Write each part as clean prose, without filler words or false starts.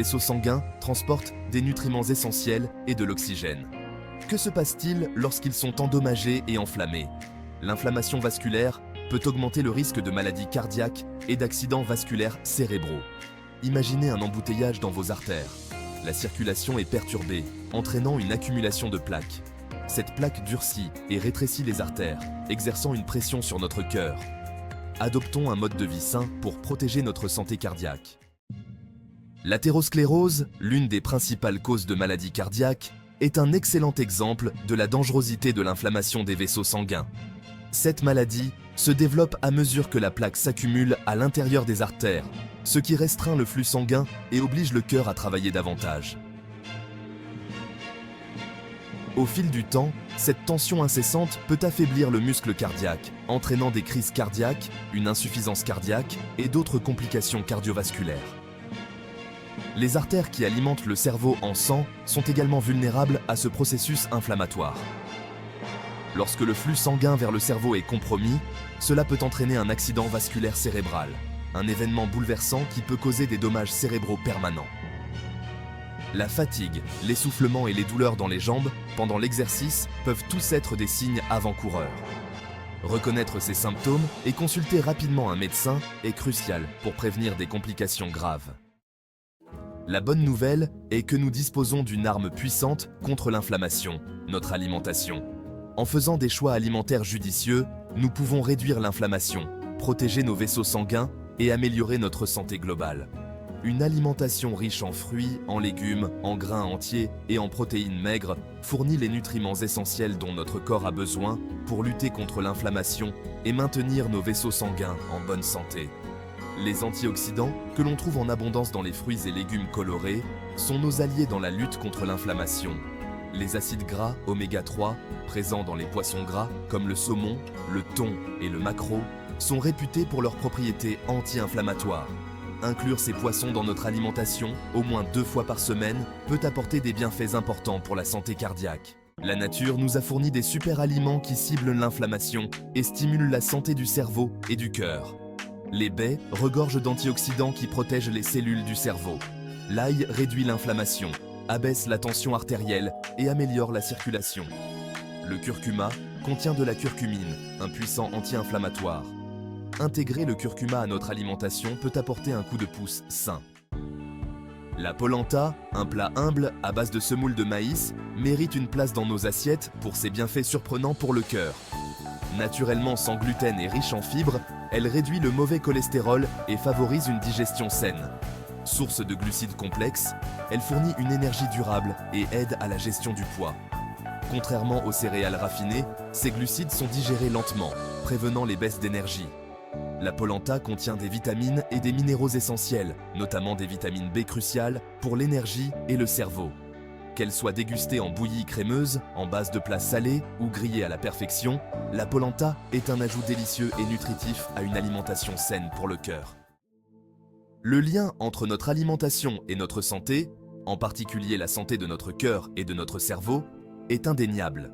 vaisseaux sanguins transportent des nutriments essentiels et de l'oxygène. Que se passe-t-il lorsqu'ils sont endommagés et enflammés? L'inflammation vasculaire peut augmenter le risque de maladies cardiaques et d'accidents vasculaires cérébraux. Imaginez un embouteillage dans vos artères. La circulation est perturbée, entraînant une accumulation de plaques. Cette plaque durcit et rétrécit les artères, exerçant une pression sur notre cœur. Adoptons un mode de vie sain pour protéger notre santé cardiaque. L'athérosclérose, l'une des principales causes de maladies cardiaques, est un excellent exemple de la dangerosité de l'inflammation des vaisseaux sanguins. Cette maladie se développe à mesure que la plaque s'accumule à l'intérieur des artères, ce qui restreint le flux sanguin et oblige le cœur à travailler davantage. Au fil du temps, cette tension incessante peut affaiblir le muscle cardiaque, entraînant des crises cardiaques, une insuffisance cardiaque et d'autres complications cardiovasculaires. Les artères qui alimentent le cerveau en sang sont également vulnérables à ce processus inflammatoire. Lorsque le flux sanguin vers le cerveau est compromis, cela peut entraîner un accident vasculaire cérébral, un événement bouleversant qui peut causer des dommages cérébraux permanents. La fatigue, l'essoufflement et les douleurs dans les jambes pendant l'exercice peuvent tous être des signes avant-coureurs. Reconnaître ces symptômes et consulter rapidement un médecin est crucial pour prévenir des complications graves. La bonne nouvelle est que nous disposons d'une arme puissante contre l'inflammation, notre alimentation. En faisant des choix alimentaires judicieux, nous pouvons réduire l'inflammation, protéger nos vaisseaux sanguins et améliorer notre santé globale. Une alimentation riche en fruits, en légumes, en grains entiers et en protéines maigres fournit les nutriments essentiels dont notre corps a besoin pour lutter contre l'inflammation et maintenir nos vaisseaux sanguins en bonne santé. Les antioxydants, que l'on trouve en abondance dans les fruits et légumes colorés, sont nos alliés dans la lutte contre l'inflammation. Les acides gras oméga 3, présents dans les poissons gras comme le saumon, le thon et le maquereau, sont réputés pour leurs propriétés anti-inflammatoires. Inclure ces poissons dans notre alimentation, au moins 2 fois par semaine, peut apporter des bienfaits importants pour la santé cardiaque. La nature nous a fourni des super aliments qui ciblent l'inflammation et stimulent la santé du cerveau et du cœur. Les baies regorgent d'antioxydants qui protègent les cellules du cerveau. L'ail réduit l'inflammation, abaisse la tension artérielle et améliore la circulation. Le curcuma contient de la curcumine, un puissant anti-inflammatoire. Intégrer le curcuma à notre alimentation peut apporter un coup de pouce sain. La polenta, un plat humble à base de semoule de maïs, mérite une place dans nos assiettes pour ses bienfaits surprenants pour le cœur. Naturellement sans gluten et riche en fibres, elle réduit le mauvais cholestérol et favorise une digestion saine. Source de glucides complexes, elle fournit une énergie durable et aide à la gestion du poids. Contrairement aux céréales raffinées, ces glucides sont digérés lentement, prévenant les baisses d'énergie. La polenta contient des vitamines et des minéraux essentiels, notamment des vitamines B cruciales pour l'énergie et le cerveau. Qu'elle soit dégustée en bouillie crémeuse, en base de plats salés ou grillée à la perfection, la polenta est un ajout délicieux et nutritif à une alimentation saine pour le cœur. Le lien entre notre alimentation et notre santé, en particulier la santé de notre cœur et de notre cerveau, est indéniable.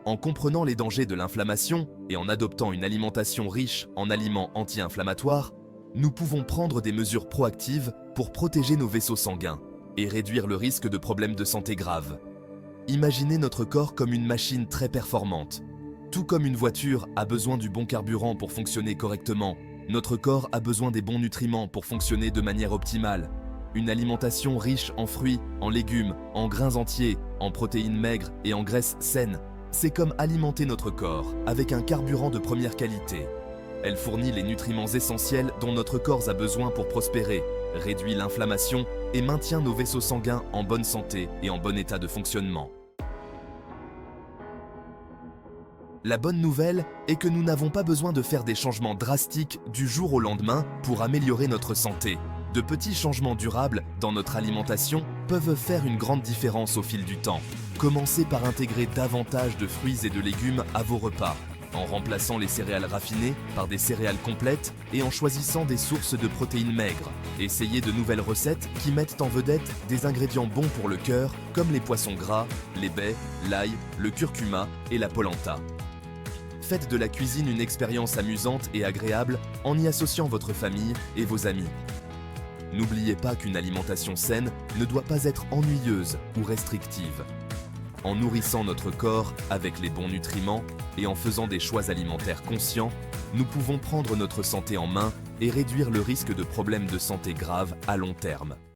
En comprenant les dangers de l'inflammation et en adoptant une alimentation riche en aliments anti-inflammatoires, nous pouvons prendre des mesures proactives pour protéger nos vaisseaux sanguins et réduire le risque de problèmes de santé graves. Imaginez notre corps comme une machine très performante. Tout comme une voiture a besoin du bon carburant pour fonctionner correctement, notre corps a besoin des bons nutriments pour fonctionner de manière optimale. Une alimentation riche en fruits, en légumes, en grains entiers, en protéines maigres et en graisses saines, c'est comme alimenter notre corps avec un carburant de première qualité. Elle fournit les nutriments essentiels dont notre corps a besoin pour prospérer, réduit l'inflammation et maintient nos vaisseaux sanguins en bonne santé et en bon état de fonctionnement. La bonne nouvelle est que nous n'avons pas besoin de faire des changements drastiques du jour au lendemain pour améliorer notre santé. De petits changements durables dans notre alimentation peuvent faire une grande différence au fil du temps. Commencez par intégrer davantage de fruits et de légumes à vos repas, en remplaçant les céréales raffinées par des céréales complètes et en choisissant des sources de protéines maigres. Essayez de nouvelles recettes qui mettent en vedette des ingrédients bons pour le cœur comme les poissons gras, les baies, l'ail, le curcuma et la polenta. Faites de la cuisine une expérience amusante et agréable en y associant votre famille et vos amis. N'oubliez pas qu'une alimentation saine ne doit pas être ennuyeuse ou restrictive. En nourrissant notre corps avec les bons nutriments et en faisant des choix alimentaires conscients, nous pouvons prendre notre santé en main et réduire le risque de problèmes de santé graves à long terme.